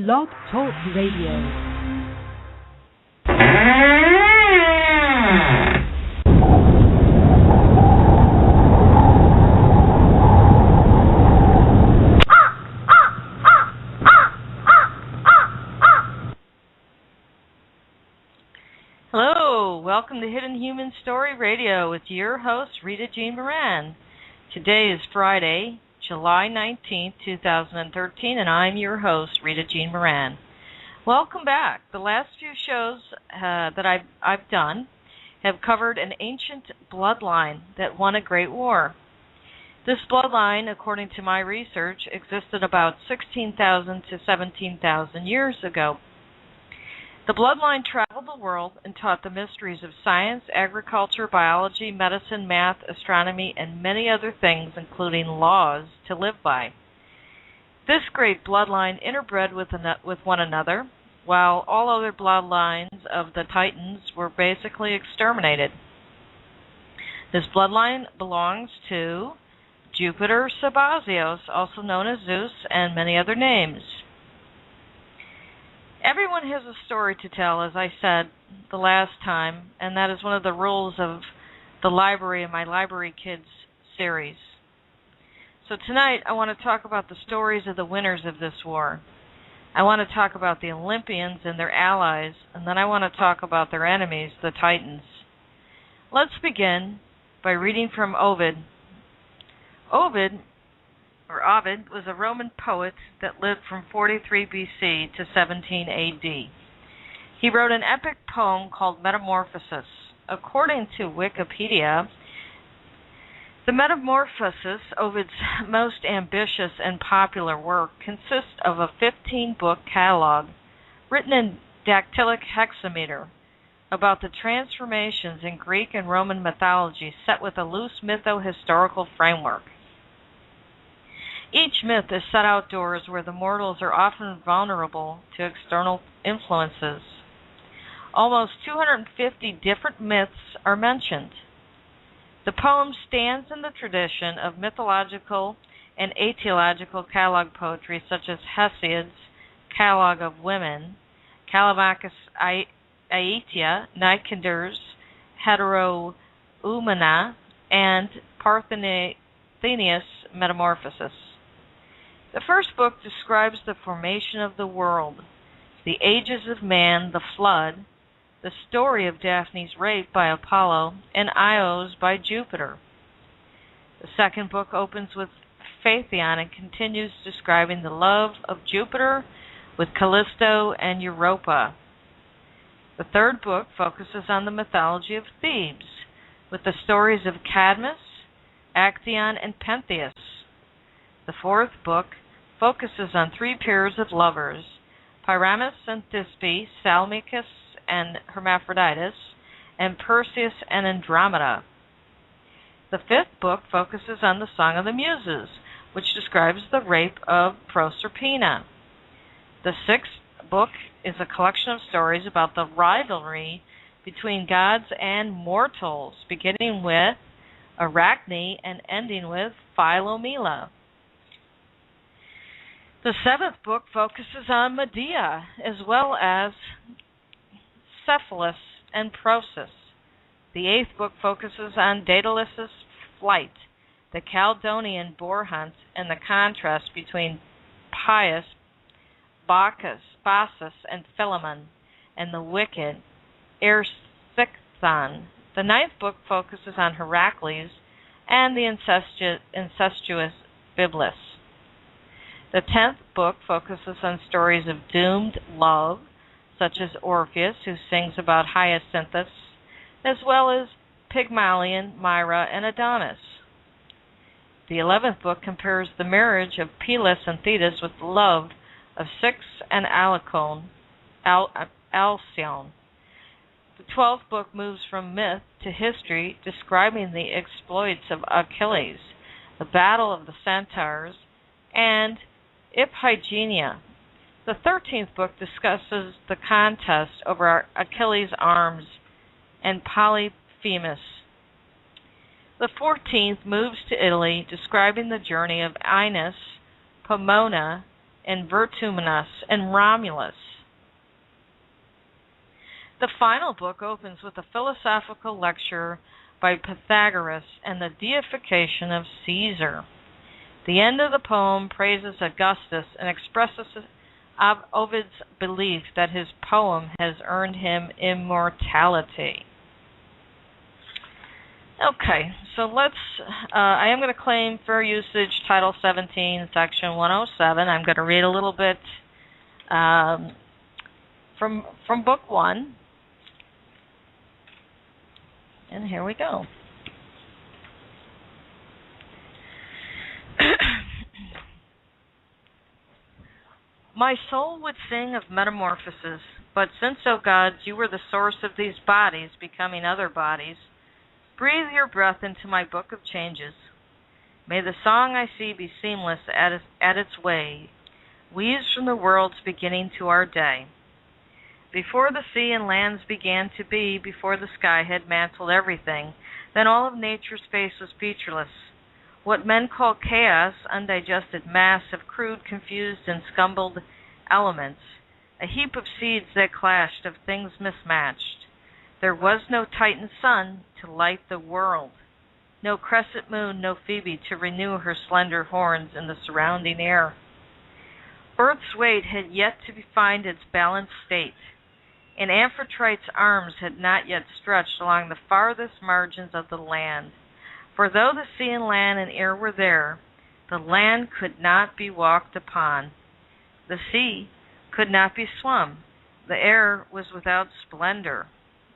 Blog Talk Radio. Hello, welcome to Hidden Human Story Radio with your host, Rita Jean Moran. Today is Friday, July 19th, 2013, and I'm your host, Rita Jean Moran. Welcome back. The last few shows that I've done have covered an ancient bloodline that won a great war. This bloodline, according to my research, existed about 16,000 to 17,000 years ago. The bloodline traveled the world and taught the mysteries of science, agriculture, biology, medicine, math, astronomy, and many other things, including laws to live by. This great bloodline interbred with one another, while all other bloodlines of the Titans were basically exterminated. This bloodline belongs to Jupiter Sabazios, also known as Zeus, and many other names. Everyone has a story to tell, as I said the last time, and that is one of the rules of the library in my Library Kids series. So tonight I want to talk about the stories of the winners of this war. I want to talk about the Olympians and their allies, and then I want to talk about their enemies, the Titans. Let's begin by reading from Ovid. Ovid was a Roman poet that lived from 43 BC to 17 AD. He wrote an epic poem called Metamorphosis. According to Wikipedia, the Metamorphosis, Ovid's most ambitious and popular work, consists of a 15-book catalog written in dactylic hexameter about the transformations in Greek and Roman mythology set with a loose mytho-historical framework. Each myth is set outdoors where the mortals are often vulnerable to external influences. Almost 250 different myths are mentioned. The poem stands in the tradition of mythological and aetiological catalog poetry such as Hesiod's Catalog of Women, Callimachus' Aetia, Nicander's Heteroumena, and Parthenius' Metamorphosis. The first book describes the formation of the world, the ages of man, the flood, the story of Daphne's rape by Apollo, and Io's by Jupiter. The second book opens with Phaethon and continues describing the love of Jupiter with Callisto and Europa. The third book focuses on the mythology of Thebes, with the stories of Cadmus, Actaeon, and Pentheus. The fourth book focuses on three pairs of lovers, Pyramus and Thisbe, Salmachus and Hermaphroditus, and Perseus and Andromeda. The fifth book focuses on the Song of the Muses, which describes the rape of Proserpina. The sixth book is a collection of stories about the rivalry between gods and mortals, beginning with Arachne and ending with Philomela. The seventh book focuses on Medea, as well as Cephalus and Prosus. The eighth book focuses on Daedalus' flight, the Caledonian boar hunt, and the contrast between pious Bacchus, and Philemon, and the wicked Erysichthon. The ninth book focuses on Heracles and the incestuous Byblis. The 10th book focuses on stories of doomed love, such as Orpheus, who sings about Hyacinthus, as well as Pygmalion, Myra, and Adonis. The 11th book compares the marriage of Pelis and Thetis with the love of Syx and Alcyone. The 12th book moves from myth to history, describing the exploits of Achilles, the battle of the centaurs, and Iphigenia. The 13th book discusses the contest over Achilles' arms and Polyphemus. The 14th moves to Italy, describing the journey of Aeneas, Pomona, and Vertumnus and Romulus. The final book opens with a philosophical lecture by Pythagoras and the deification of Caesar. The end of the poem praises Augustus and expresses Ovid's belief that his poem has earned him immortality. Okay, so I am going to claim fair usage, Title 17, Section 107. I'm going to read a little bit from Book 1. And here we go. My soul would sing of metamorphosis, but since, O gods, you were the source of these bodies becoming other bodies, breathe your breath into my book of changes. May the song I see be seamless at its way, weaves from the world's beginning to our day. Before the sea and lands began to be, before the sky had mantled everything, then all of nature's face was featureless. What men call chaos, undigested mass of crude, confused, and scumbled elements, a heap of seeds that clashed, of things mismatched. There was no Titan sun to light the world, no crescent moon, no Phoebe to renew her slender horns in the surrounding air. Earth's weight had yet to find its balanced state, and Amphitrite's arms had not yet stretched along the farthest margins of the land. For though the sea and land and air were there, the land could not be walked upon. The sea could not be swum. The air was without splendor.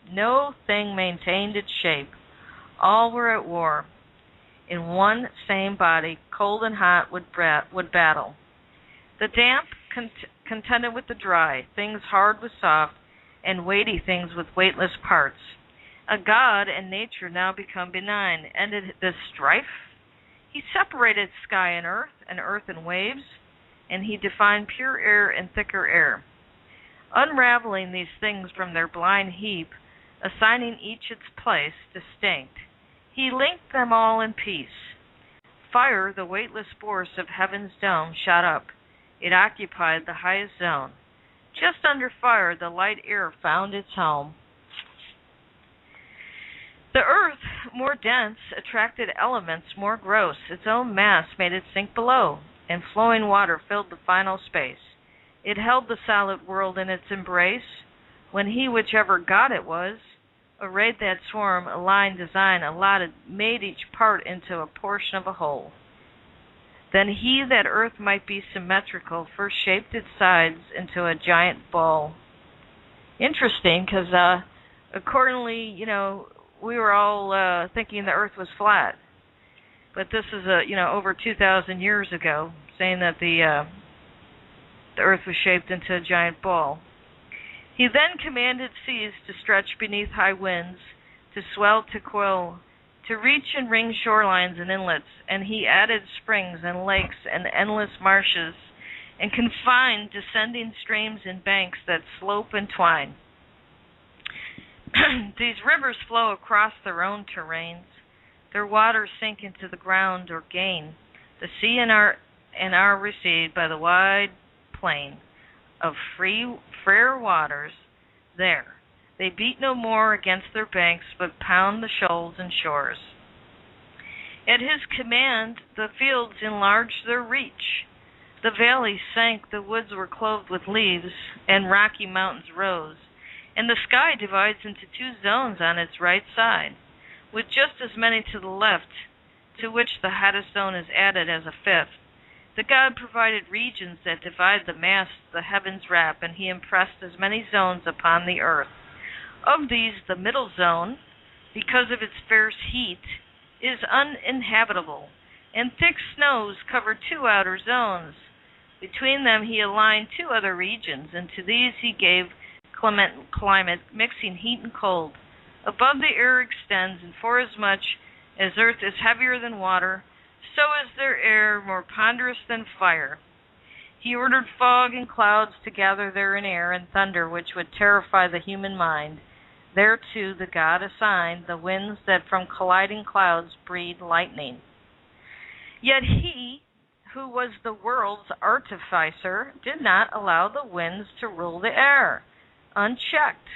No thing maintained its shape. All were at war. In one same body, cold and hot would battle. The damp contended with the dry, things hard with soft, and weighty things with weightless parts. A god and nature now become benign, ended this strife. He separated sky and earth and waves, and he defined pure air and thicker air. Unraveling these things from their blind heap, assigning each its place distinct, he linked them all in peace. Fire, the weightless force of heaven's dome, shot up. It occupied the highest zone. Just under fire, the light air found its home. The earth, more dense, attracted elements more gross. Its own mass made it sink below, and flowing water filled the final space. It held the solid world in its embrace, when he, whichever god it was, arrayed that swarm, a line design allotted, made each part into a portion of a whole. Then he, that earth might be symmetrical, first shaped its sides into a giant ball. Interesting, because accordingly, we were all thinking the earth was flat. But this is, over 2,000 years ago, saying that the earth was shaped into a giant ball. He then commanded seas to stretch beneath high winds, to swell, to coil, to reach and ring shorelines and inlets, and he added springs and lakes and endless marshes, and confined descending streams and banks that slope and twine. These rivers flow across their own terrains. Their waters sink into the ground or gain. The sea and are received by the wide plain of fair waters there. They beat no more against their banks, but pound the shoals and shores. At his command, the fields enlarged their reach. The valleys sank, the woods were clothed with leaves, and rocky mountains rose. And the sky divides into two zones on its right side, with just as many to the left, to which the hottest zone is added as a fifth. The god provided regions that divide the mass the heavens wrap, and he impressed as many zones upon the earth. Of these, the middle zone, because of its fierce heat, is uninhabitable, and thick snows cover two outer zones. Between them he aligned two other regions, and to these he gave clement climate, mixing heat and cold. Above the air extends, and forasmuch as earth is heavier than water, so is their air more ponderous than fire. He ordered fog and clouds to gather there in air, and thunder which would terrify the human mind. Thereto the god assigned the winds that from colliding clouds breed lightning. Yet he who was the world's artificer, did not allow the winds to rule the air, unchecked,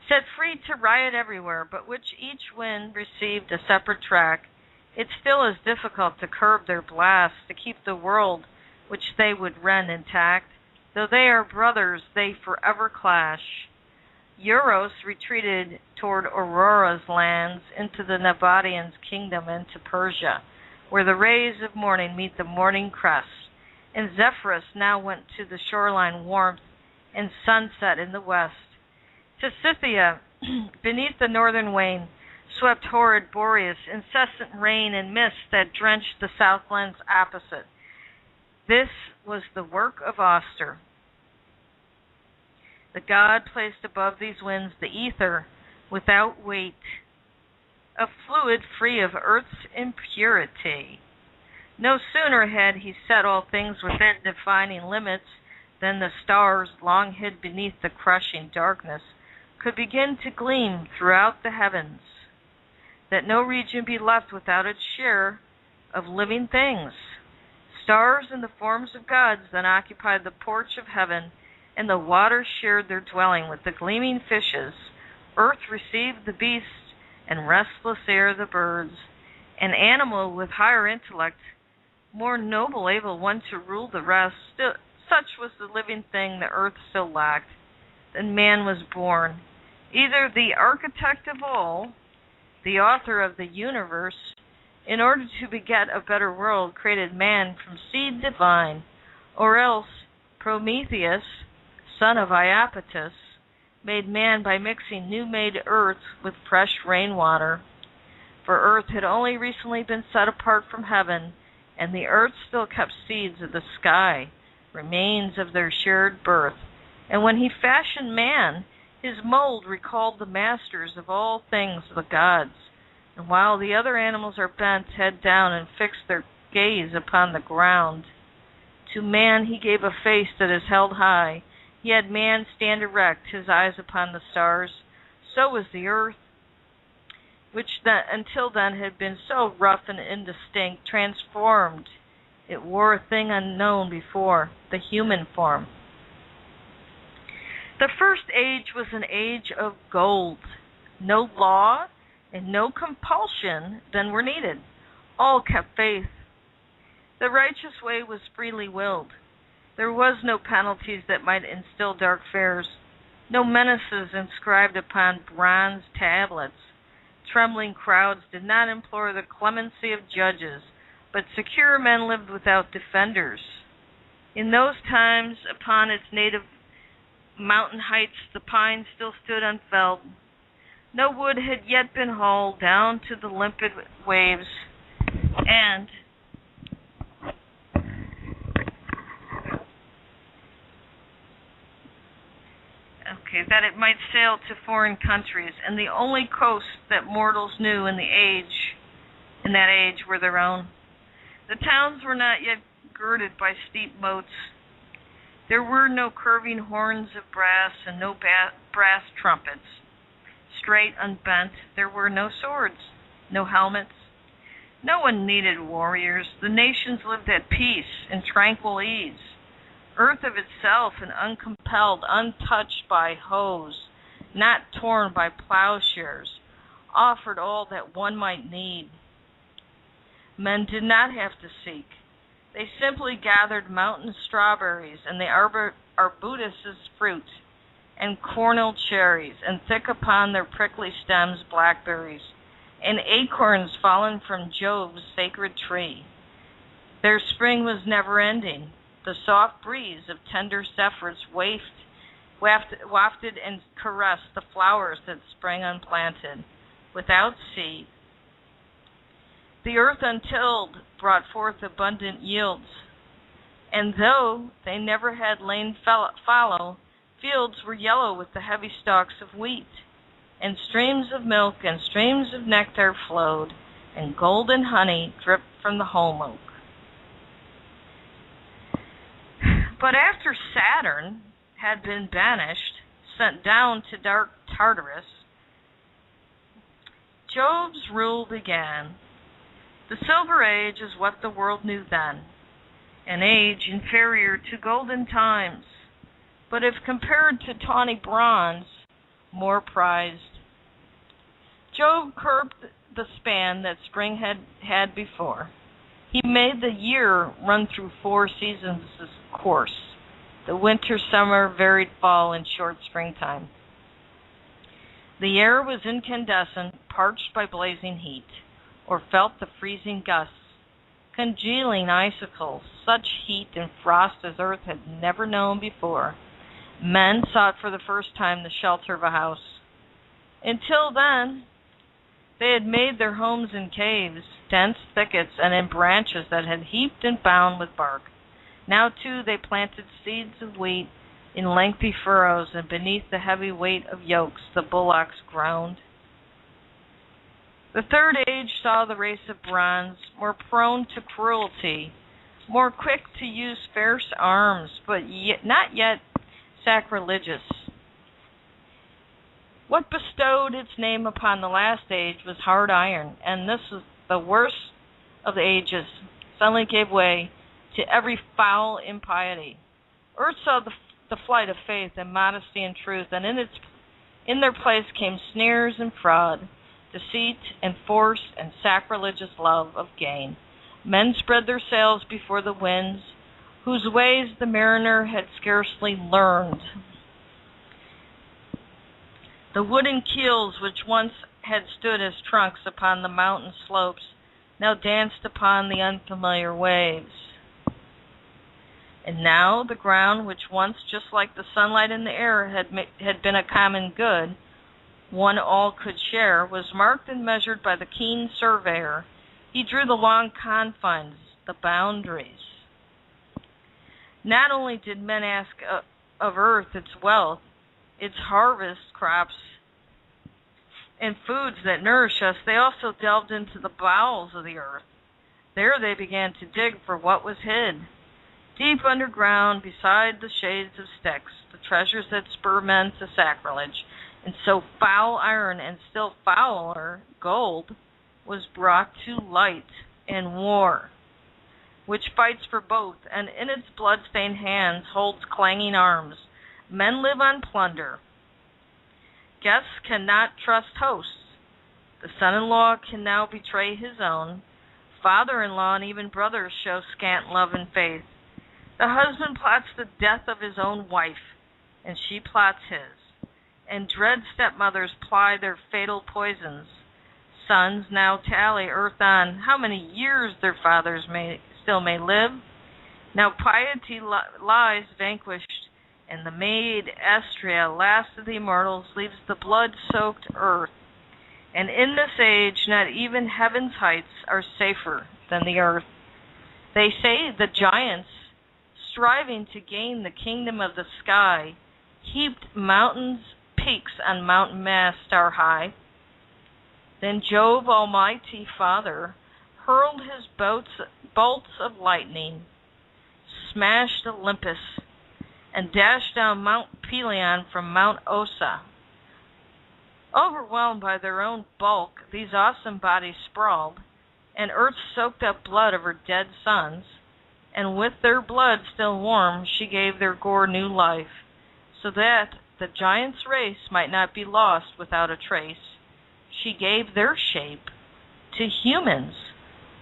set free to riot everywhere, but which each wind received a separate track, it still is difficult to curb their blasts, to keep the world which they would rend intact. Though they are brothers, they forever clash. Euros retreated toward Aurora's lands, into the Nabataeans' kingdom, into Persia, where the rays of morning meet the morning crest. And Zephyrus now went to the shoreline warmth, and sunset in the west. To Scythia, beneath the northern wane, swept horrid Boreas, incessant rain and mist that drenched the southlands opposite. This was the work of Auster. The god placed above these winds the ether without weight, a fluid free of earth's impurity. No sooner had he set all things within defining limits than the stars, long hid beneath the crushing darkness, could begin to gleam throughout the heavens, that no region be left without its share of living things. Stars in the forms of gods then occupied the porch of heaven, and the waters shared their dwelling with the gleaming fishes. Earth received the beasts, and restless air the birds. An animal with higher intellect, more noble, able one to rule the rest, still, such was the living thing the earth still lacked. Then man was born, either the architect of all, the author of the universe, in order to beget a better world, created man from seed divine, or else Prometheus, son of Iapetus, made man by mixing new-made earth with fresh rainwater. For earth had only recently been set apart from heaven, and the earth still kept seeds of the sky, remains of their shared birth. And when he fashioned man, his mold recalled the masters of all things, the gods. And while the other animals are bent, head down, and fix their gaze upon the ground, to man he gave a face that is held high. He had man stand erect, his eyes upon the stars. So was the earth, which until then had been so rough and indistinct, transformed. It wore a thing unknown before, the human form. The first age was an age of gold. No law and no compulsion then were needed. All kept faith. The righteous way was freely willed. There was no penalties that might instill dark fears, no menaces inscribed upon bronze tablets. Trembling crowds did not implore the clemency of judges, but secure men lived without defenders. In those times, upon its native mountain heights, the pine still stood unfelled. No wood had yet been hauled down to the limpid waves, and that it might sail to foreign countries, and the only coast that mortals knew in that age were their own. The towns were not yet girded by steep moats. There were no curving horns of brass and no brass trumpets. Straight, unbent, there were no swords, no helmets. No one needed warriors. The nations lived at peace in tranquil ease. Earth of itself and uncompelled, untouched by hoes, not torn by plowshares, offered all that one might need. Men did not have to seek. They simply gathered mountain strawberries and the arbutus' fruit, and cornel cherries, and thick upon their prickly stems blackberries, and acorns fallen from Jove's sacred tree. Their spring was never-ending. The soft breeze of tender zephyrs wafted and caressed the flowers that sprang unplanted, without seed. The earth untilled brought forth abundant yields, and though they never had lain fallow, fields were yellow with the heavy stalks of wheat, and streams of milk and streams of nectar flowed, and golden honey dripped from the home oak. But after Saturn had been banished, sent down to dark Tartarus, Jove's rule began. The Silver Age is what the world knew then, an age inferior to golden times, but if compared to tawny bronze, more prized. Jove curbed the span that spring had before. He made the year run through 4 seasons' course, the winter, summer, varied fall, and short springtime. The air was incandescent, parched by blazing heat, or felt the freezing gusts, congealing icicles, such heat and frost as earth had never known before. Men sought for the first time the shelter of a house. Until then, they had made their homes in caves, dense thickets, and in branches that had heaped and bound with bark. Now, too, they planted seeds of wheat in lengthy furrows, and beneath the heavy weight of yokes the bullocks groaned. The Third Age saw the race of bronze more prone to cruelty, more quick to use fierce arms, but not yet sacrilegious. What bestowed its name upon the last age was hard iron, and this was the worst of the ages, suddenly gave way to every foul impiety. Earth saw the flight of faith and modesty and truth, and in their place came snares and fraud, deceit and force and sacrilegious love of gain. Men spread their sails before the winds, whose ways the mariner had scarcely learned. The wooden keels which once had stood as trunks upon the mountain slopes now danced upon the unfamiliar waves. And now the ground, which once, just like the sunlight in the air, had been a common good, one all could share, was marked and measured by the keen surveyor. He drew the long confines, the boundaries. Not only did men ask of earth its wealth, its harvest crops, and foods that nourish us, they also delved into the bowels of the earth. There they began to dig for what was hid. Deep underground, beside the shades of Styx, the treasures that spur men to sacrilege, and so foul iron and still fouler gold was brought to light in war, which fights for both, and in its blood-stained hands holds clanging arms. Men live on plunder. Guests cannot trust hosts. The son-in-law can now betray his own. Father-in-law and even brothers show scant love and faith. The husband plots the death of his own wife, and she plots his. And dread stepmothers ply their fatal poisons. Sons now tally earth on how many years their fathers still may live. Now piety lies vanquished, and the maid Astrea, last of the immortals, leaves the blood-soaked earth. And in this age, not even heaven's heights are safer than the earth. They say the giants, striving to gain the kingdom of the sky, heaped mountains' peaks on mountain mast star high. Then Jove, almighty Father, hurled his bolts of lightning, smashed Olympus, and dashed down Mount Pelion from Mount Ossa. Overwhelmed by their own bulk, these awesome bodies sprawled, and earth soaked up blood of her dead sons, and with their blood still warm, she gave their gore new life, so that the giants' race might not be lost without a trace. She gave their shape to humans,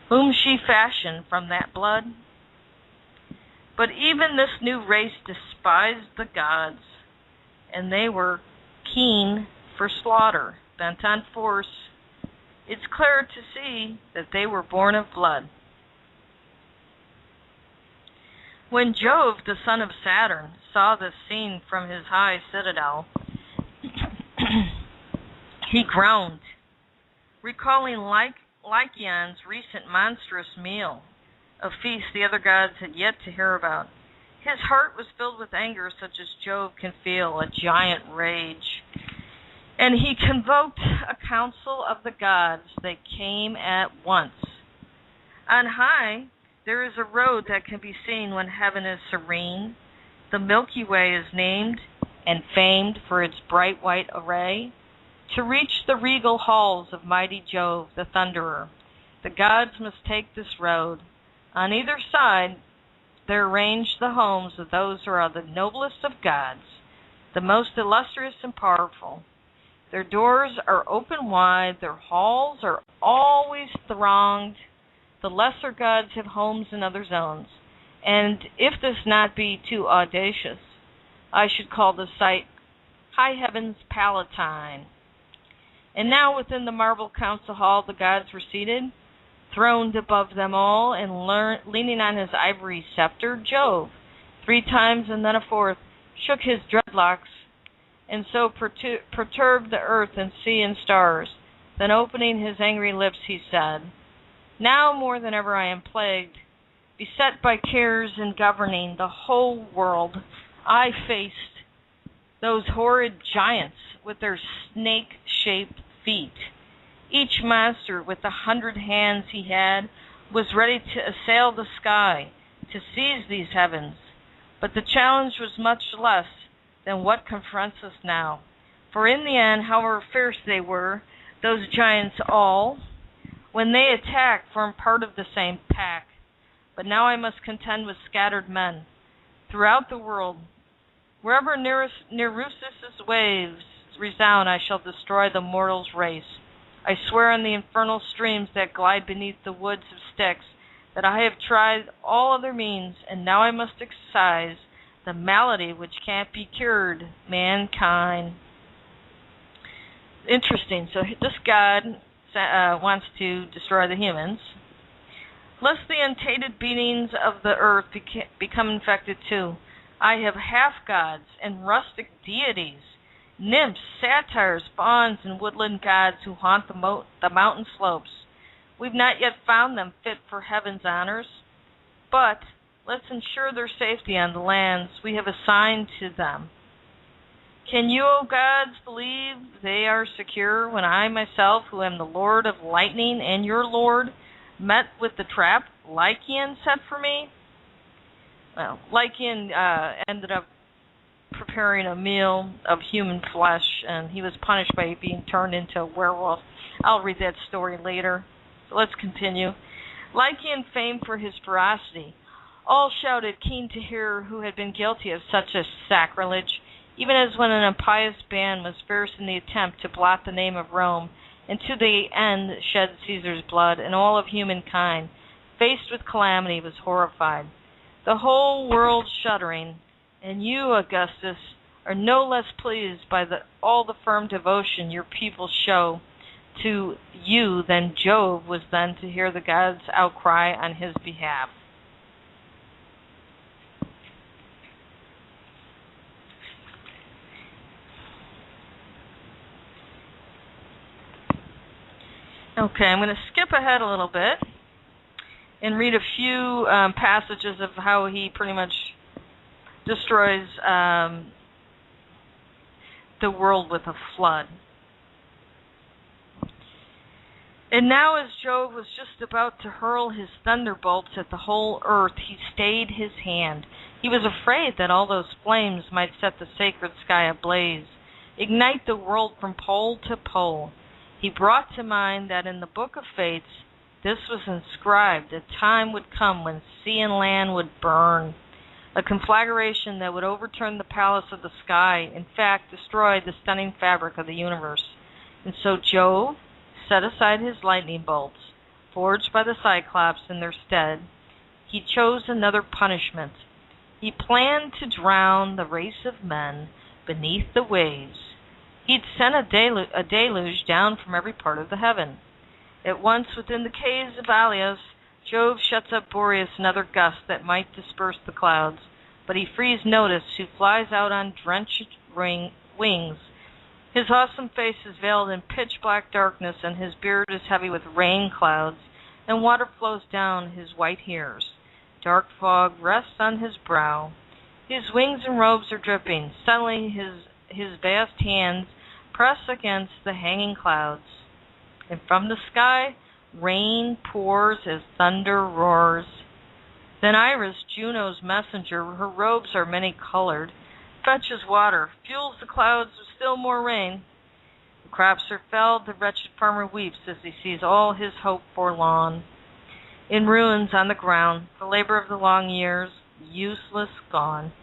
whom she fashioned from that blood. But even this new race despised the gods, and they were keen for slaughter, bent on force. It's clear to see that they were born of blood. When Jove, the son of Saturn, saw this scene from his high citadel, he groaned, recalling Lycaon's recent monstrous meal, a feast the other gods had yet to hear about. His heart was filled with anger such as Jove can feel, a giant rage. And he convoked a council of the gods. They came at once. On high, there is a road that can be seen when heaven is serene. The Milky Way is named and famed for its bright white array. To reach the regal halls of mighty Jove, the Thunderer, The gods must take this road. On either side there range the homes of those who are the noblest of gods, the most illustrious and powerful. Their doors are open wide, their halls are always thronged. The lesser gods have homes in other zones, and if this not be too audacious, I should call the site High Heaven's Palatine. And now within the marble council hall the gods were seated, throned above them all, and leaning on his ivory scepter, Jove, 3 times and then a 4th, shook his dreadlocks, and so perturbed the earth and sea and stars. Then opening his angry lips he said, Now more than ever I am plagued, beset by cares in governing the whole world. I faced those horrid giants with their snake-shaped feet. Each monster with the 100 hands he had was ready to assail the sky, to seize these heavens. But the challenge was much less than what confronts us now. For in the end, however fierce they were, those giants all, when they attacked, formed part of the same pack. But now I must contend with scattered men throughout the world. Wherever Nereus's waves resound, I shall destroy the mortal's race. I swear on the infernal streams that glide beneath the woods of Styx that I have tried all other means, and now I must excise the malady which can't be cured, mankind. Interesting. So this god wants to destroy the humans, lest the untainted beings of the earth become infected too. I have half-gods and rustic deities, nymphs, satyrs, fauns, and woodland gods who haunt the mountain slopes. We've not yet found them fit for heaven's honors, but let's ensure their safety on the lands we have assigned to them. Can you, O gods, believe they are secure when I myself, who am the Lord of Lightning and your Lord, met with the trap Lycaon set for me? Well, Lycaon ended up preparing a meal of human flesh, and he was punished by being turned into a werewolf. I'll read that story later. So let's continue. Lycaon, famed for his ferocity, all shouted, keen to hear who had been guilty of such a sacrilege, even as when an impious band was fierce in the attempt to blot the name of Rome, and to the end shed Caesar's blood, and all of humankind, faced with calamity, was horrified. The whole world shuddering, and you, Augustus, are no less pleased by all the firm devotion your people show to you than Jove was then to hear the gods outcry on his behalf. Okay, I'm going to skip ahead a little bit and read a few passages of how he pretty much destroys the world with a flood. And now as Jove was just about to hurl his thunderbolts at the whole earth, he stayed his hand. He was afraid that all those flames might set the sacred sky ablaze, ignite the world from pole to pole. He brought to mind that in the book of fates, this was inscribed, a time would come when sea and land would burn, a conflagration that would overturn the palace of the sky, in fact, destroy the stunning fabric of the universe. And so Jove set aside his lightning bolts, forged by the Cyclops in their stead. He chose another punishment. He planned to drown the race of men beneath the waves. He'd sent a deluge down from every part of the heaven. At once, within the caves of Alios, Jove shuts up Boreas another gust that might disperse the clouds, but he frees Notus, who flies out on drenched wings. His awesome face is veiled in pitch-black darkness, and his beard is heavy with rain clouds, and water flows down his white hairs. Dark fog rests on his brow. His wings and robes are dripping. Suddenly his vast hands press against the hanging clouds, and from the sky rain pours as thunder roars. Then Iris, Juno's messenger, her robes are many-colored, fetches water, fuels the clouds with still more rain. The crops are felled, the wretched farmer weeps as he sees all his hope forlorn. In ruins on the ground, the labor of the long years, useless gone.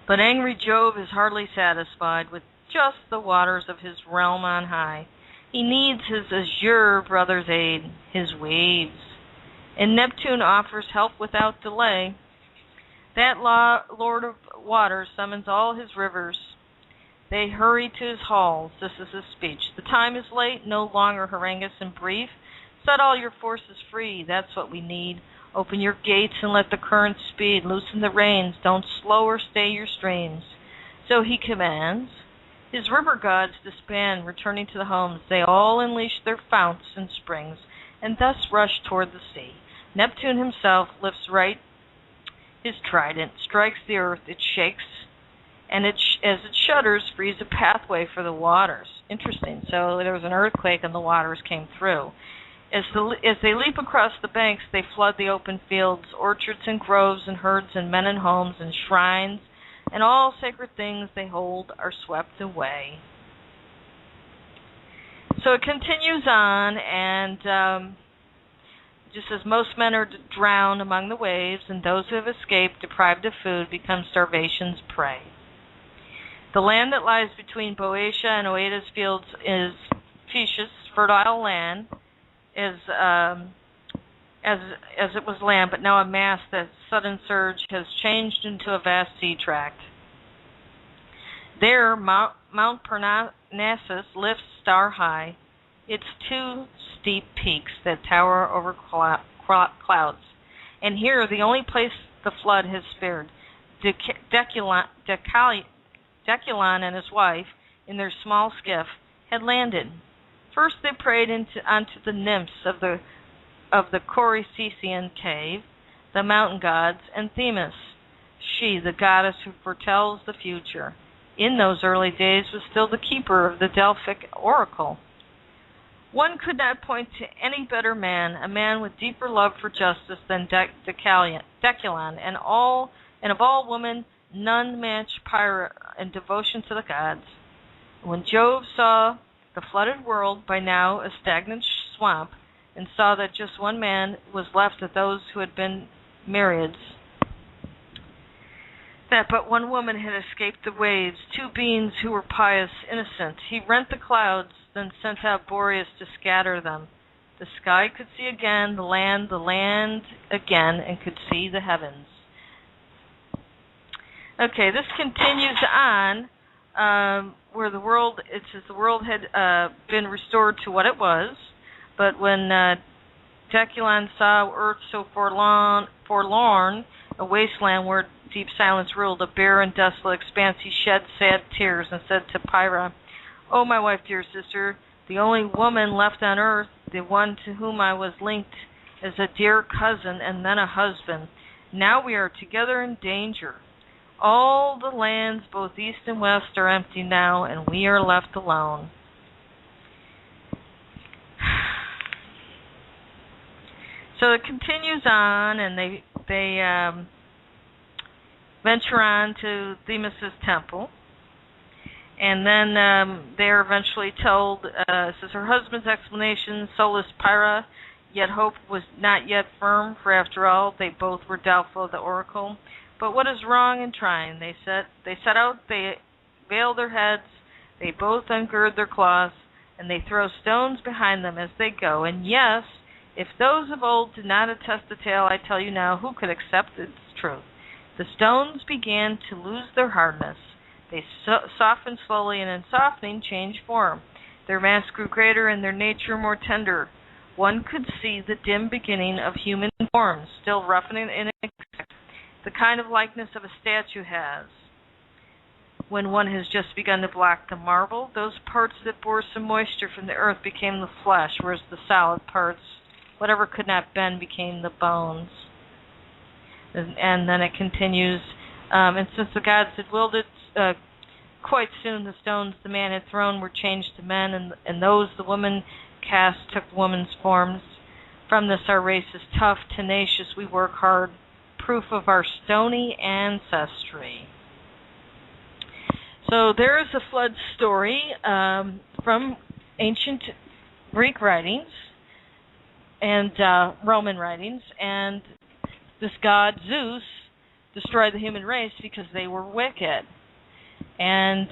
But angry Jove is hardly satisfied with just the waters of his realm on high. He needs his azure brother's aid, his waves. And Neptune offers help without delay. That Lord of waters summons all his rivers. They hurry to his halls. This is his speech. The time is late, no longer haranguous and brief. Set all your forces free, that's what we need. Open your gates and let the current speed. Loosen the reins, don't slow or stay your streams. So he commands. His river gods disband, returning to the homes. They all unleash their founts and springs, and thus rush toward the sea. Neptune himself lifts right his trident, strikes the earth, it shakes, and as it shudders, frees a pathway for the waters. Interesting. So there was an earthquake and the waters came through. As they leap across the banks, they flood the open fields, orchards and groves and herds and men and homes and shrines, and all sacred things they hold are swept away. So it continues on, and just as most men are drowned among the waves, and those who have escaped, deprived of food, become starvation's prey. The land that lies between Boeotia and Oeda's fields is Phocis, fertile land, as it was land, but now a mass that sudden surge has changed into a vast sea tract. There, Mount Parnassus lifts star high, its two steep peaks that tower over clouds. And here, the only place the flood has spared, Deculon and his wife, in their small skiff, had landed. First they prayed unto the nymphs of the Corycian cave, the mountain gods, and Themis, she, the goddess who foretells the future, in those early days was still the keeper of the Delphic oracle. One could not point to any better man, a man with deeper love for justice than Deculon, and of all women none matched Pyrrha in devotion to the gods. When Jove saw the flooded world, by now a stagnant swamp, and saw that just one man was left of those who had been myriads, that but one woman had escaped the waves, two beings who were pious, innocent, he rent the clouds, then sent out Boreas to scatter them. The sky could see again, the land again, and could see the heavens. Okay, this continues on, where the world, it says the world had been restored to what it was, but when Deculon saw earth so forlorn, a wasteland where deep silence ruled, a bare and desolate expanse, he shed sad tears and said to Pyrrha, "Oh, my wife, dear sister, the only woman left on earth, the one to whom I was linked as a dear cousin and then a husband. Now we are together in danger. All the lands, both east and west, are empty now, and we are left alone." So it continues on, and they venture on to Themis' temple. And then they're eventually told, says her husband's explanation solaced Pyrrha, yet hope was not yet firm, for after all, they both were doubtful of the oracle. But what is wrong in trying? They set out, they veil their heads, they both ungird their cloths, and they throw stones behind them as they go. And yes, if those of old did not attest the tale I tell you now, who could accept its truth? The stones began to lose their hardness. They softened slowly, and in softening changed form. Their mass grew greater and their nature more tender. One could see the dim beginning of human forms, still rough and inexact, the kind of likeness of a statue has. When one has just begun to block the marble, those parts that bore some moisture from the earth became the flesh, whereas the solid parts, whatever could not bend, became the bones. And then it continues, and since the gods had willed it, quite soon the stones the man had thrown were changed to men, and those the woman cast took woman's forms. From this our race is tough, tenacious, we work hard, proof of our stony ancestry. So there is a flood story from ancient Greek writings and Roman writings, and this god Zeus destroyed the human race because they were wicked, and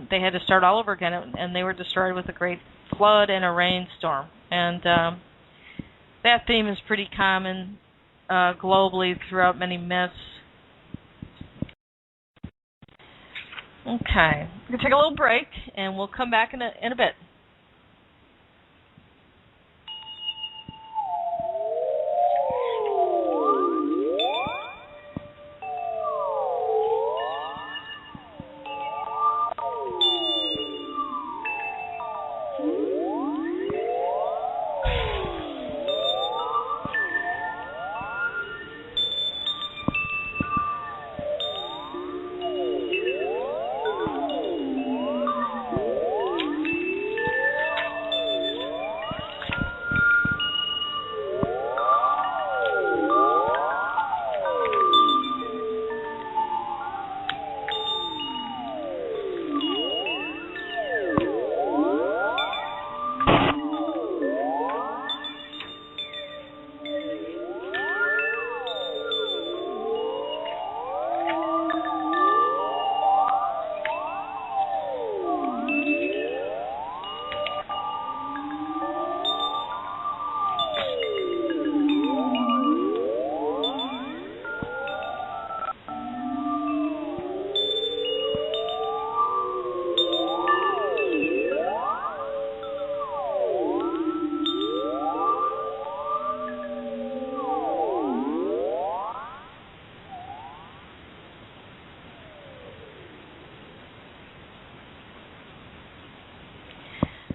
they had to start all over again, and they were destroyed with a great flood and a rainstorm. And that theme is pretty common globally throughout many myths. Okay, we're going to take a little break, and we'll come back in a bit.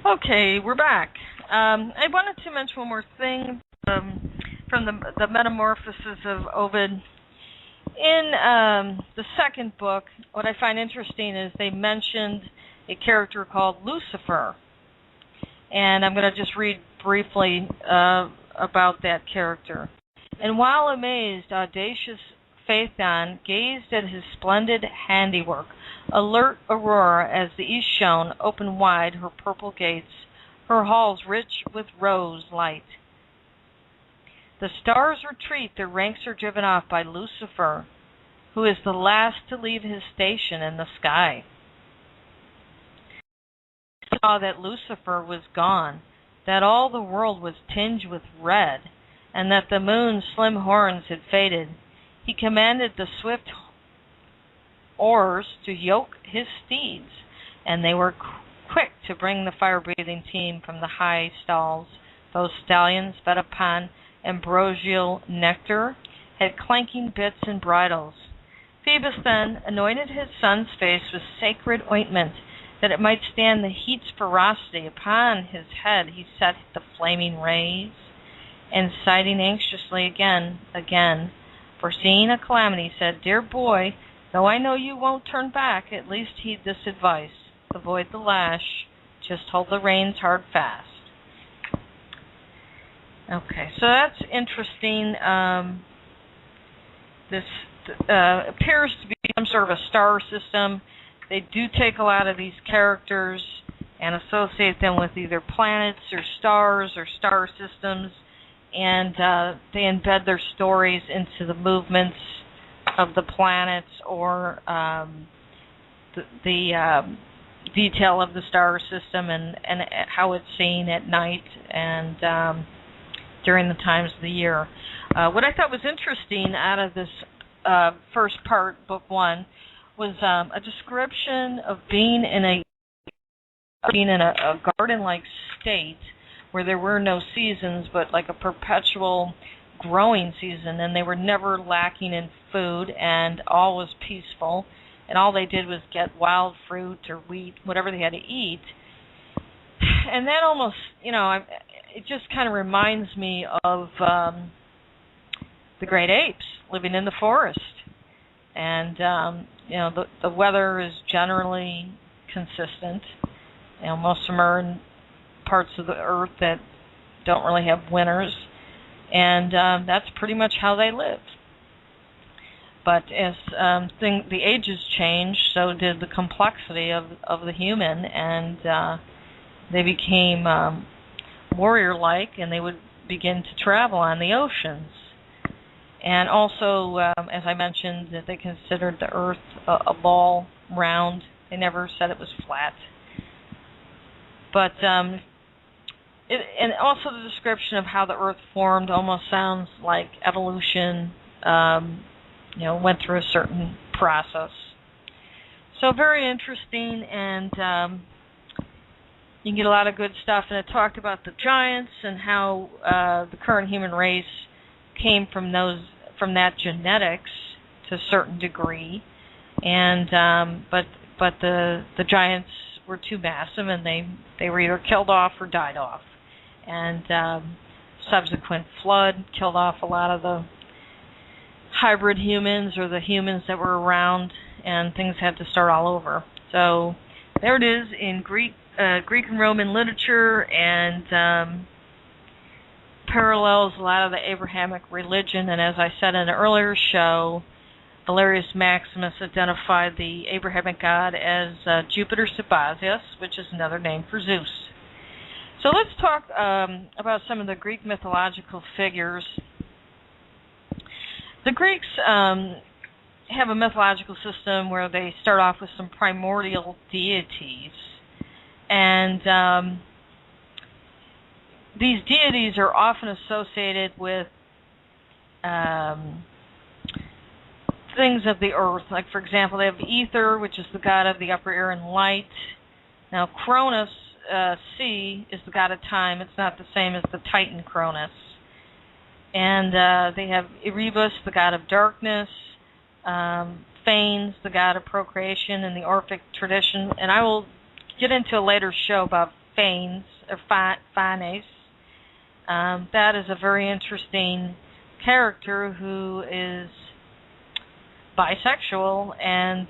Okay, we're back. I wanted to mention one more thing from the Metamorphoses of Ovid. In the second book, what I find interesting is they mentioned a character called Lucifer. And I'm going to just read briefly about that character. And while amazed, audacious Phaethon gazed at his splendid handiwork. Alert Aurora, as the east shone, opened wide her purple gates, her halls rich with rose light. The stars retreat, their ranks are driven off by Lucifer, who is the last to leave his station in the sky. He saw that Lucifer was gone, that all the world was tinged with red, and that the moon's slim horns had faded. He commanded the swift oars to yoke his steeds, and they were quick to bring the fire-breathing team from the high stalls. Those stallions, fed upon ambrosial nectar, had clanking bits and bridles. Phoebus then anointed his son's face with sacred ointment, that it might stand the heat's ferocity. Upon his head he set the flaming rays, and sighting anxiously again, foreseeing a calamity, said, "Dear boy, though I know you won't turn back, at least heed this advice. Avoid the lash, just hold the reins hard fast." Okay, so that's interesting. This appears to be some sort of a star system. They do take a lot of these characters and associate them with either planets or stars or star systems, and they embed their stories into the movements of the planets or the detail of the star system and how it's seen at night and during the times of the year. What I thought was interesting out of this first part, Book 1, was a description of being in a garden-like state where there were no seasons, but like a perpetual growing season, and they were never lacking in food, and all was peaceful, and all they did was get wild fruit or wheat, whatever they had to eat. And that almost, it just kind of reminds me of the great apes living in the forest. And, the weather is generally consistent. Most of them are in parts of the earth that don't really have winters. And that's pretty much how they lived. But as the ages changed, so did the complexity of the human, and they became warrior-like, and they would begin to travel on the oceans. And also, as I mentioned, that they considered the Earth a ball, round. They never said it was flat. But and also the description of how the Earth formed almost sounds like evolution. Went through a certain process. So very interesting, and you can get a lot of good stuff. And it talked about the giants and how the current human race came from that genetics to a certain degree, and but the giants were too massive, and they were either killed off or died off, and subsequent flood killed off a lot of the hybrid humans or the humans that were around, and things had to start all over. So there it is in Greek and Roman literature, and parallels a lot of the Abrahamic religion. And as I said in an earlier show, Valerius Maximus identified the Abrahamic god as Jupiter Sabazius, which is another name for Zeus. So let's talk about some of the Greek mythological figures. The Greeks have a mythological system where they start off with some primordial deities, and these deities are often associated with things of the earth. Like, for example, they have Ether, which is the god of the upper air and light. Now, Cronus, sea, is the god of time. It's not the same as the Titan Cronus. And they have Erebus, the god of darkness, Phanes, the god of procreation in the Orphic tradition. And I will get into a later show about Phanes, or Phanes. That is a very interesting character who is bisexual and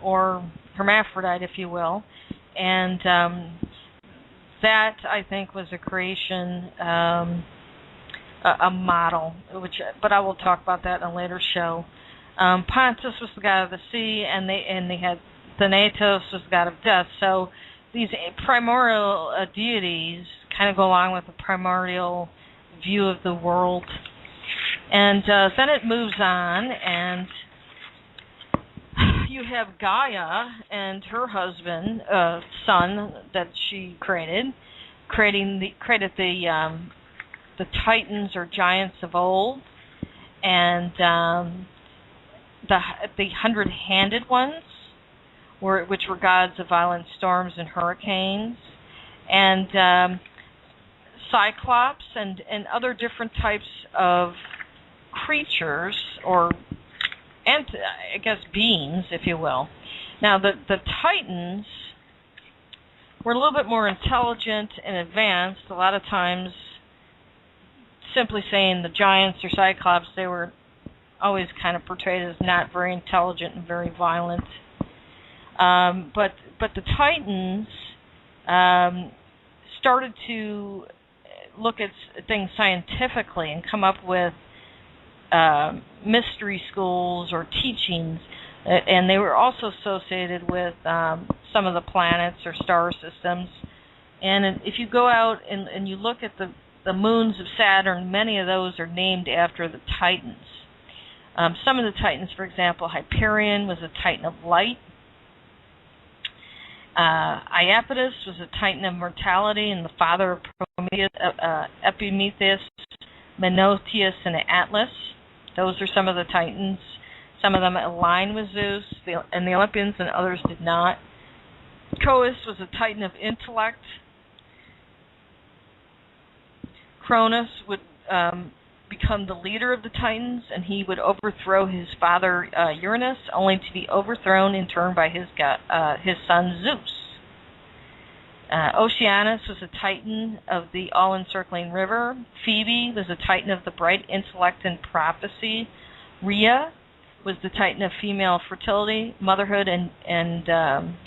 or hermaphrodite, if you will. And that, I think, was a creation, a model, but I will talk about that in a later show. Pontus was the god of the sea, and they had Thanatos was the god of death. So these primordial deities kind of go along with the primordial view of the world. And then it moves on, and you have Gaia and her husband, son that she created the Titans or giants of old, and the 100-handed ones, which were gods of violent storms and hurricanes, and Cyclops and other different types of creatures, and I guess beings, if you will. Now, the Titans were a little bit more intelligent and advanced. A lot of times, simply saying the giants or Cyclops, they were always kind of portrayed as not very intelligent and very violent. But the Titans started to look at things scientifically and come up with mystery schools or teachings, and they were also associated with some of the planets or star systems. And if you go out and you look at the moons of Saturn, many of those are named after the Titans. Some of the Titans, for example, Hyperion was a Titan of light. Iapetus was a Titan of mortality and the father of Prometheus, Epimetheus, Menoetius, and Atlas. Those are some of the Titans. Some of them align with Zeus, and the Olympians, and others did not. Coeus was a Titan of intellect. Cronus would become the leader of the Titans, and he would overthrow his father Uranus, only to be overthrown in turn by his son Zeus. Oceanus was a Titan of the all-encircling river. Phoebe was a Titan of the bright intellect and prophecy. Rhea was the Titan of female fertility, motherhood, and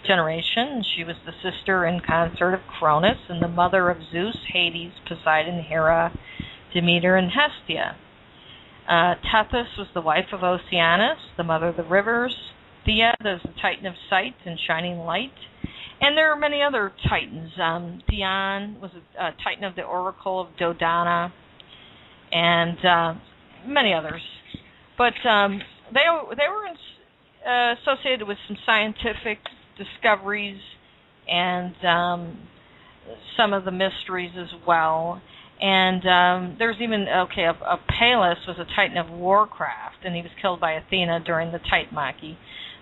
generation. She was the sister and consort of Cronus and the mother of Zeus, Hades, Poseidon, Hera, Demeter, and Hestia. Tethys was the wife of Oceanus, the mother of the rivers. Thea is the Titan of sight and shining light. And there are many other Titans. Dion was a Titan of the Oracle of Dodona, and many others. But they were associated with some scientific discoveries and some of the mysteries as well. And there's even, a Pallas was a Titan of warcraft, and he was killed by Athena during the Titmachy.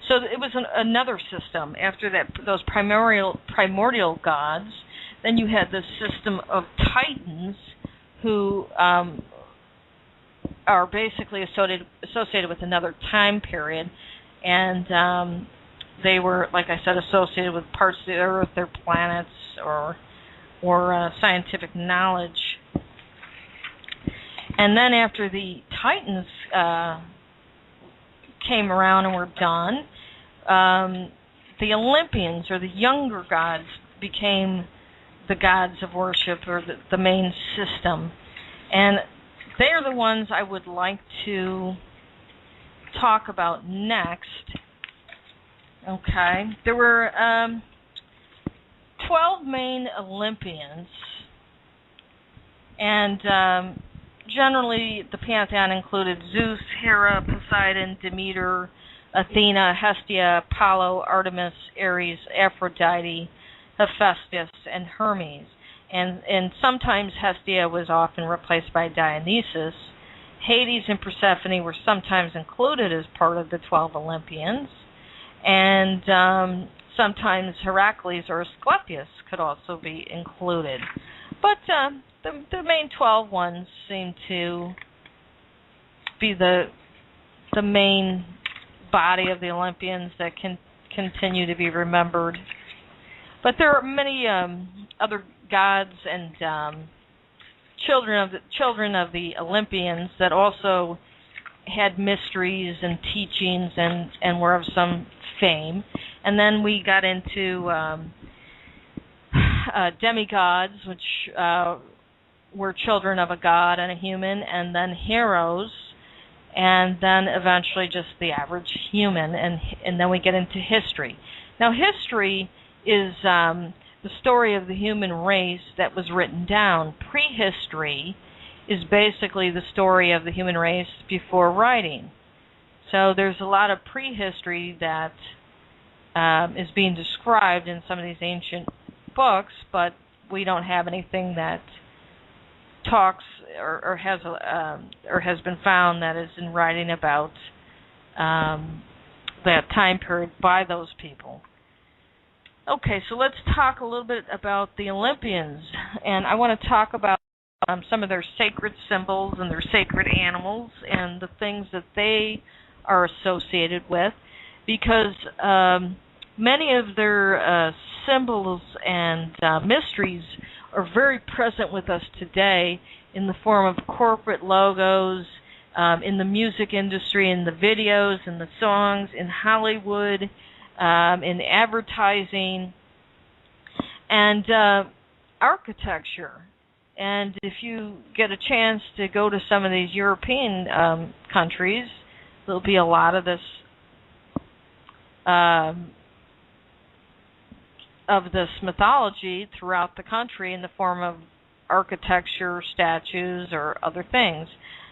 So it was another system. After that, those primordial gods, then you had this system of Titans who are basically associated with another time period, and they were, like I said, associated with parts of the Earth, their planets, or scientific knowledge. And then after the Titans came around and were done, the Olympians, or the younger gods, became the gods of worship, or the main system. And they are the ones I would like to talk about next. Okay. There were 12 main Olympians, and generally the pantheon included Zeus, Hera, Poseidon, Demeter, Athena, Hestia, Apollo, Artemis, Ares, Aphrodite, Hephaestus, and Hermes. And sometimes Hestia was often replaced by Dionysus. Hades and Persephone were sometimes included as part of the 12 Olympians. And sometimes Heracles or Asclepius could also be included. But the main 12 ones seem to be the main body of the Olympians that can continue to be remembered. But there are many other gods and children of the Olympians that also had mysteries and teachings and were of some fame. And then we got into demigods, which were children of a god and a human, and then heroes, and then eventually just the average human, and then we get into history. Now, history is the story of the human race that was written down. Prehistory is basically the story of the human race before writing. So there's a lot of prehistory that is being described in some of these ancient books, but we don't have anything that talks or has been found that is in writing about that time period by those people. Okay, so let's talk a little bit about the Olympians, and I want to talk about some of their sacred symbols and their sacred animals and the things that they are associated with, because many of their symbols and mysteries are very present with us today in the form of corporate logos, in the music industry, in the videos, in the songs, in Hollywood, in advertising, and architecture. And if you get a chance to go to some of these European countries, there'll be a lot of this mythology throughout the country in the form of architecture, statues, or other things.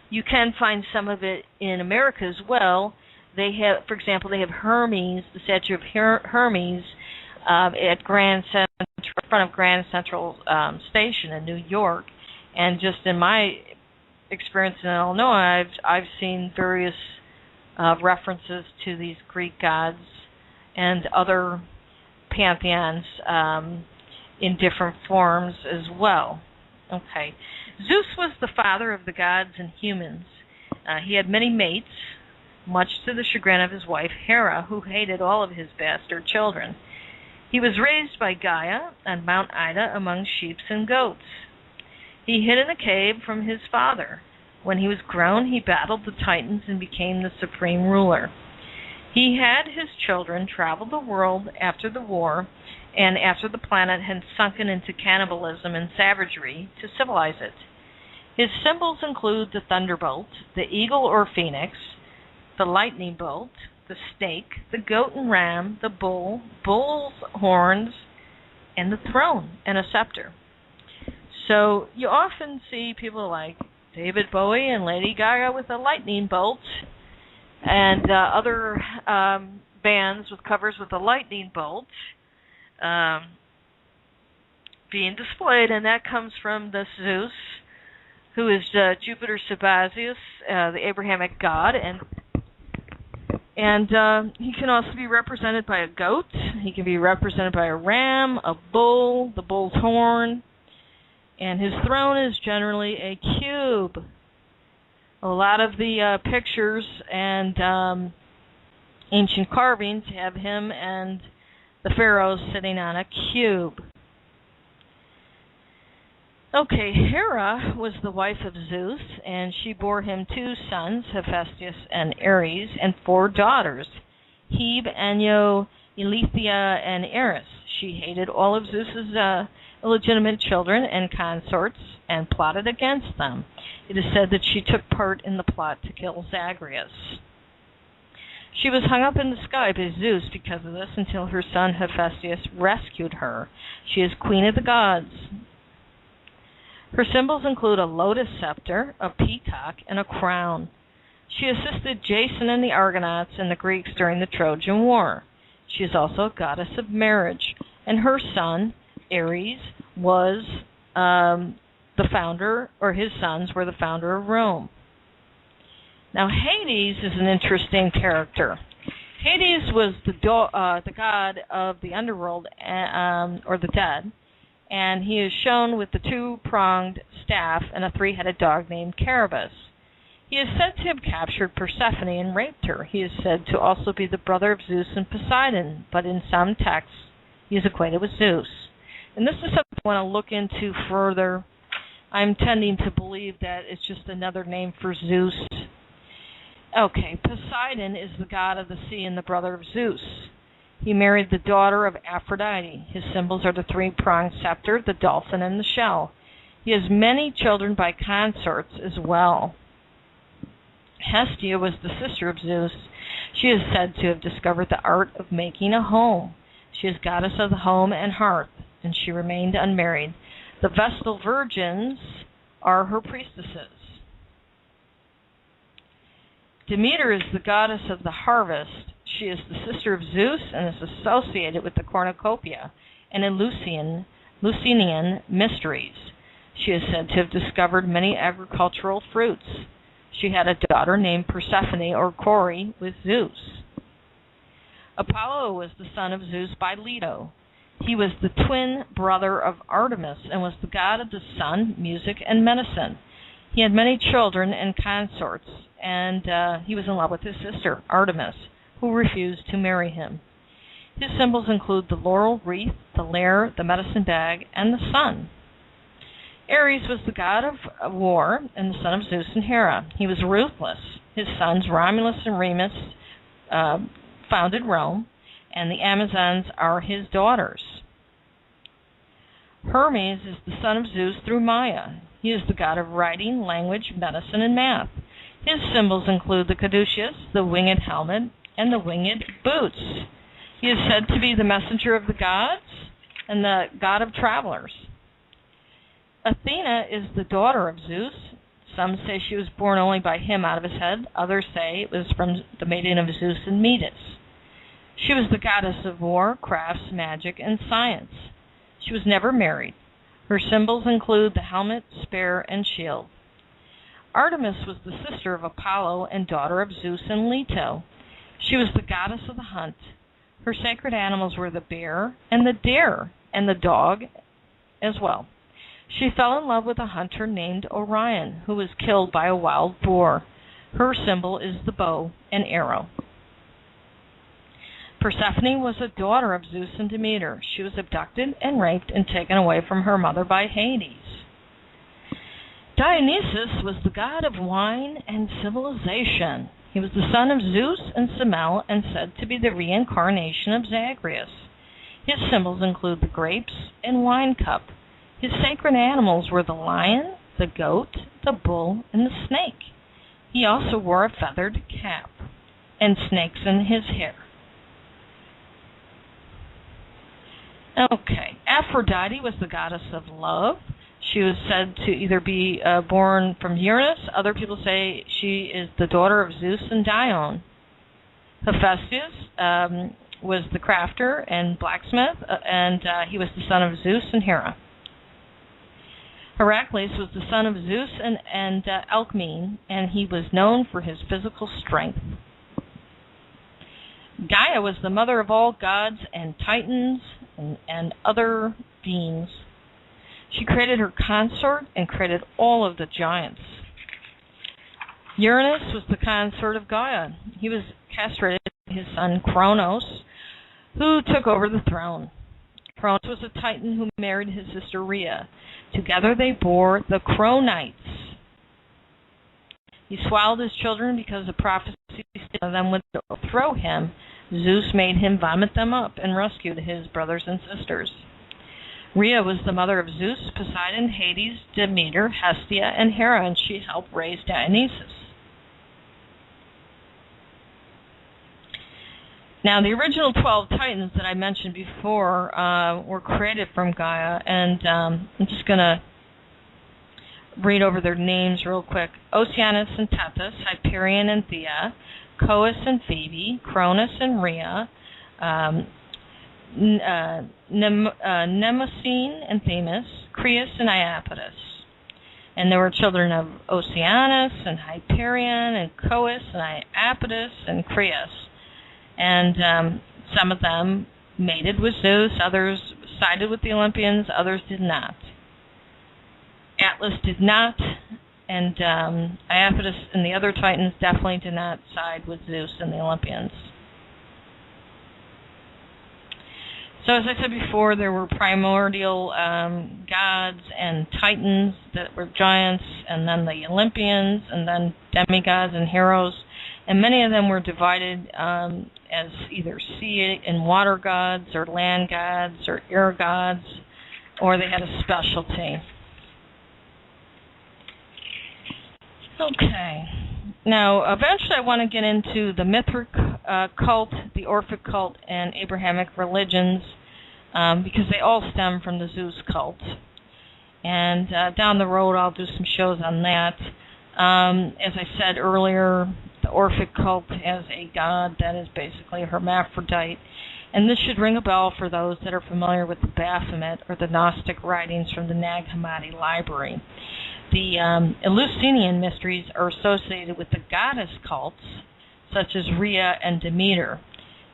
You can find some of it in America as well. They have, for example, they have Hermes, the statue of Hermes, at Grand Central, in front of Grand Central Station in New York. And just in my experience in Illinois, I've seen various references to these Greek gods and other pantheons in different forms as well. Okay. Zeus was the father of the gods and humans. He had many mates, much to the chagrin of his wife Hera, who hated all of his bastard children. He was raised by Gaia on Mount Ida among sheep and goats. He hid in a cave from his father. When he was grown, he battled the Titans and became the supreme ruler. He had his children travel the world after the war and after the planet had sunken into cannibalism and savagery to civilize it. His symbols include the thunderbolt, the eagle or phoenix, the lightning bolt, the snake, the goat and ram, the bull's horns, and the throne and a scepter. So you often see people like David Bowie and Lady Gaga with a lightning bolt, and other bands with covers with a lightning bolt being displayed, and that comes from the Zeus, who is Jupiter Sabazius, the Abrahamic god, and he can also be represented by a goat. He can be represented by a ram, a bull, the bull's horn, and his throne is generally a cube. A lot of the pictures and ancient carvings have him and the pharaohs sitting on a cube. Okay, Hera was the wife of Zeus, and she bore him 2 sons, Hephaestus and Ares, and 4 daughters, Hebe, Enyo, Eileithyia, and Eris. She hated all of Zeus's illegitimate children and consorts and plotted against them. It is said that she took part in the plot to kill Zagreus. She was hung up in the sky by Zeus because of this until her son Hephaestus rescued her. She is queen of the gods. Her symbols include a lotus scepter, a peacock, and a crown. She assisted Jason and the Argonauts and the Greeks during the Trojan War. She is also a goddess of marriage, and her son, Ares, was the founder, or his sons were the founder of Rome. Now, Hades is an interesting character. Hades was the god of the underworld, or the dead, and he is shown with the 2-pronged staff and a 3-headed dog named Cerberus. He is said to have captured Persephone and raped her. He is said to also be the brother of Zeus and Poseidon, but in some texts he is equated with Zeus. And this is something I want to look into further. I'm tending to believe that it's just another name for Zeus. Okay, Poseidon is the god of the sea and the brother of Zeus. He married the daughter of Aphrodite. His symbols are the 3-pronged scepter, the dolphin, and the shell. He has many children by consorts as well. Hestia was the sister of Zeus. She is said to have discovered the art of making a home. She is goddess of the home and hearth, and she remained unmarried. The Vestal Virgins are her priestesses. Demeter is the goddess of the harvest. She is the sister of Zeus and is associated with the cornucopia and Eleusinian mysteries. She is said to have discovered many agricultural fruits. She had a daughter named Persephone or Cori with Zeus. Apollo was the son of Zeus by Leto. He was the twin brother of Artemis and was the god of the sun, music, and medicine. He had many children and consorts, and he was in love with his sister, Artemis, who refused to marry him. His symbols include the laurel wreath, the lyre, the medicine bag, and the sun. Ares was the god of war and the son of Zeus and Hera. He was ruthless. His sons, Romulus and Remus, founded Rome, and the Amazons are his daughters. Hermes is the son of Zeus through Maya. He is the god of writing, language, medicine, and math. His symbols include the caduceus, the winged helmet, and the winged boots. He is said to be the messenger of the gods and the god of travelers. Athena is the daughter of Zeus. Some say she was born only by him out of his head. Others say it was from the mating of Zeus and Metis. She was the goddess of war, crafts, magic, and science. She was never married. Her symbols include the helmet, spear, and shield. Artemis was the sister of Apollo and daughter of Zeus and Leto. She was the goddess of the hunt. Her sacred animals were the bear and the deer and the dog as well. She fell in love with a hunter named Orion, who was killed by a wild boar. Her symbol is the bow and arrow. Persephone was a daughter of Zeus and Demeter. She was abducted and raped and taken away from her mother by Hades. Dionysus was the god of wine and civilization. He was the son of Zeus and Semele and said to be the reincarnation of Zagreus. His symbols include the grapes and wine cup. His sacred animals were the lion, the goat, the bull, and the snake. He also wore a feathered cap and snakes in his hair. Okay, Aphrodite was the goddess of love. She was said to either be born from Uranus. Other people say she is the daughter of Zeus and Dione. Hephaestus was the crafter and blacksmith, and he was the son of Zeus and Hera. Heracles was the son of Zeus and Alcmene, and he was known for his physical strength. Gaia was the mother of all gods and titans and other beings. She created her consort and created all of the giants. Uranus was the consort of Gaia. He was castrated by his son Kronos, who took over the throne. Kronos was a titan who married his sister Rhea. Together they bore the Cronites. He swallowed his children because the prophecy of them would overthrow him. Zeus made him vomit them up and rescued his brothers and sisters. Rhea was the mother of Zeus, Poseidon, Hades, Demeter, Hestia, and Hera, and she helped raise Dionysus. Now, the original 12 titans that I mentioned before were created from Gaia, and I'm just going to read over their names real quick. Oceanus and Tethys, Hyperion and Thea, Coeus and Phoebe, Cronus and Rhea, Mnemosyne and Themis, Creus and Iapetus. And there were children of Oceanus and Hyperion and Coeus and Iapetus and Creus. And some of them mated with Zeus, others sided with the Olympians, others did not. Atlas did not, and Iapetus and the other titans definitely did not side with Zeus and the Olympians. So as I said before, there were primordial gods and titans that were giants, and then the Olympians, and then demigods and heroes. And many of them were divided as either sea and water gods, or land gods, or air gods, or they had a specialty. Okay. Now, eventually I want to get into the Mithric cult, the Orphic cult, and Abrahamic religions, because they all stem from the Zeus cult. And down the road I'll do some shows on that. As I said earlier, the Orphic cult has a god that is basically a hermaphrodite. And this should ring a bell for those that are familiar with the Baphomet or the Gnostic writings from the Nag Hammadi library. The Eleusinian mysteries are associated with the goddess cults, such as Rhea and Demeter.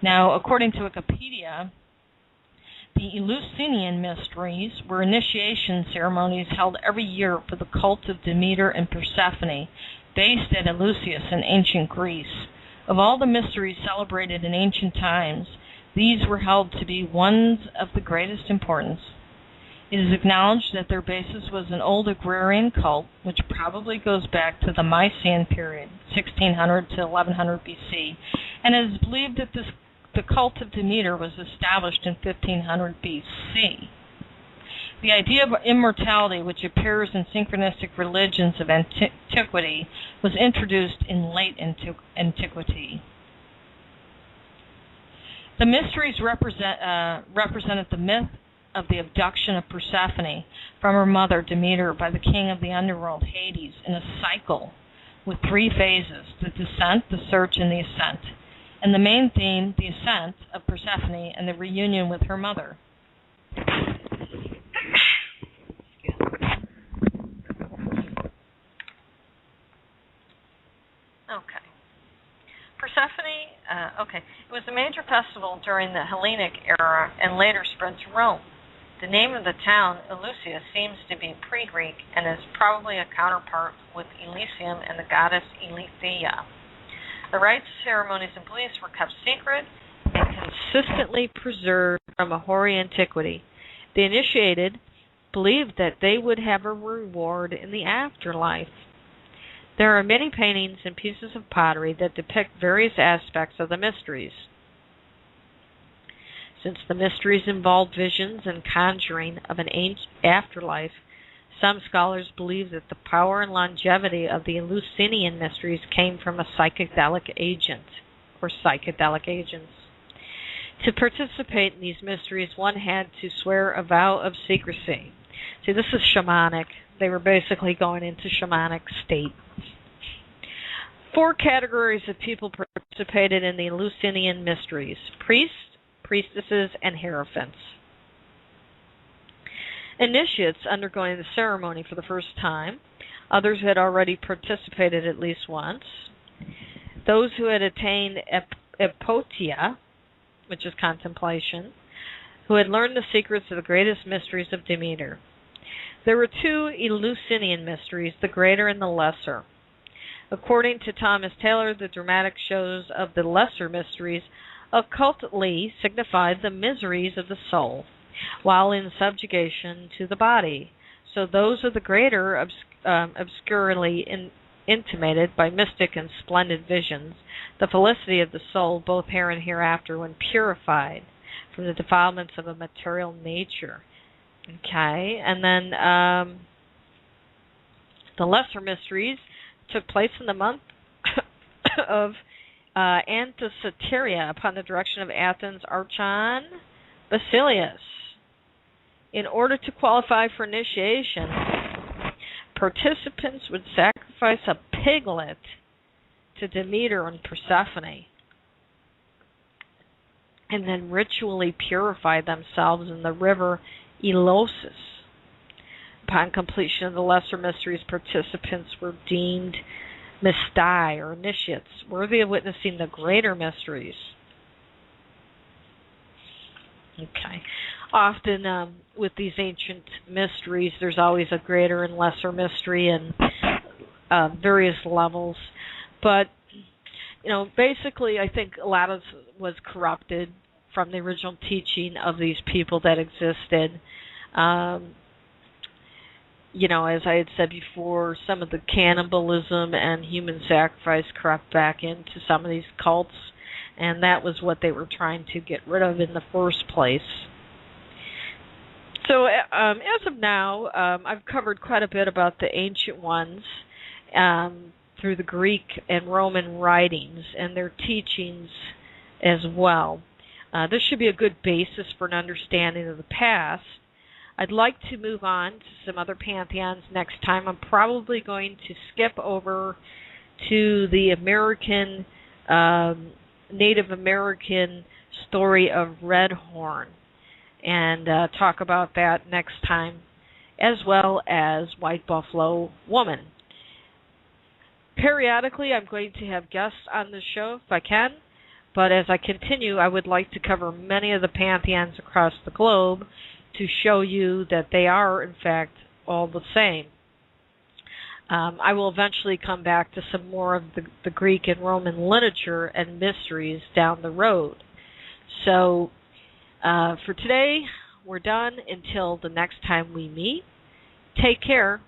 Now, according to Wikipedia, the Eleusinian mysteries were initiation ceremonies held every year for the cult of Demeter and Persephone, based at Eleusis in ancient Greece. Of all the mysteries celebrated in ancient times, these were held to be ones of the greatest importance. It is acknowledged that their basis was an old agrarian cult, which probably goes back to the Mycenaean period, 1600 to 1100 BC, and it is believed that the cult of Demeter was established in 1500 BC. The idea of immortality, which appears in synchronistic religions of antiquity, was introduced in late antiquity. The mysteries represented the myth of the abduction of Persephone from her mother Demeter by the king of the underworld, Hades, in a cycle with 3 phases: the descent, the search, and the ascent. And the main theme, the ascent of Persephone and the reunion with her mother. Okay. Persephone, it was a major festival during the Hellenic era and later spread to Rome. The name of the town, Eleusis, seems to be pre-Greek and is probably a counterpart with Elysium and the goddess Eileithyia. The rites, ceremonies, and beliefs were kept secret and consistently preserved from a hoary antiquity. The initiated believed that they would have a reward in the afterlife. There are many paintings and pieces of pottery that depict various aspects of the mysteries. Since the mysteries involved visions and conjuring of an afterlife, Some scholars believe that the power and longevity of the Eleusinian mysteries came from a psychedelic agent or psychedelic agents. To participate in these mysteries, one had to swear a vow of secrecy. See, this is shamanic. They were basically going into shamanic state. 4 categories of people participated in the Eleusinian mysteries: priests, priestesses, and hierophants. Initiates undergoing the ceremony for the first time. Others had already participated at least once. Those who had attained epotia, which is contemplation, who had learned the secrets of the greatest mysteries of Demeter. There were 2 Eleusinian mysteries, the greater and the lesser. According to Thomas Taylor, the dramatic shows of the lesser mysteries occultly signified the miseries of the soul, while in subjugation to the body. So those of the greater obscurely intimated by mystic and splendid visions the felicity of the soul both here and hereafter when purified from the defilements of a material nature. Okay, and then the lesser mysteries took place in the month of Anticytheria upon the direction of Athens' Archon Basilius. In order to qualify for initiation, participants would sacrifice a piglet to Demeter and Persephone, and then ritually purify themselves in the river Elosus. Upon completion of the lesser mysteries, participants were deemed mystai, or initiates, worthy of witnessing the greater mysteries. Okay. Often with these ancient mysteries, there's always a greater and lesser mystery and various levels. But, basically I think a lot of it was corrupted from the original teaching of these people that existed. As I had said before, some of the cannibalism and human sacrifice crept back into some of these cults, and that was what they were trying to get rid of in the first place. So as of now, I've covered quite a bit about the ancient ones through the Greek and Roman writings and their teachings as well. This should be a good basis for an understanding of the past. I'd like to move on to some other pantheons next time. I'm probably going to skip over to the American, Native American story of Redhorn and talk about that next time, as well as White Buffalo Woman. Periodically, I'm going to have guests on the show if I can, but as I continue, I would like to cover many of the pantheons across the globe to show you that they are, in fact, all the same. I will eventually come back to some more of the Greek and Roman literature and mysteries down the road. So, for today, we're done. Until the next time we meet, take care.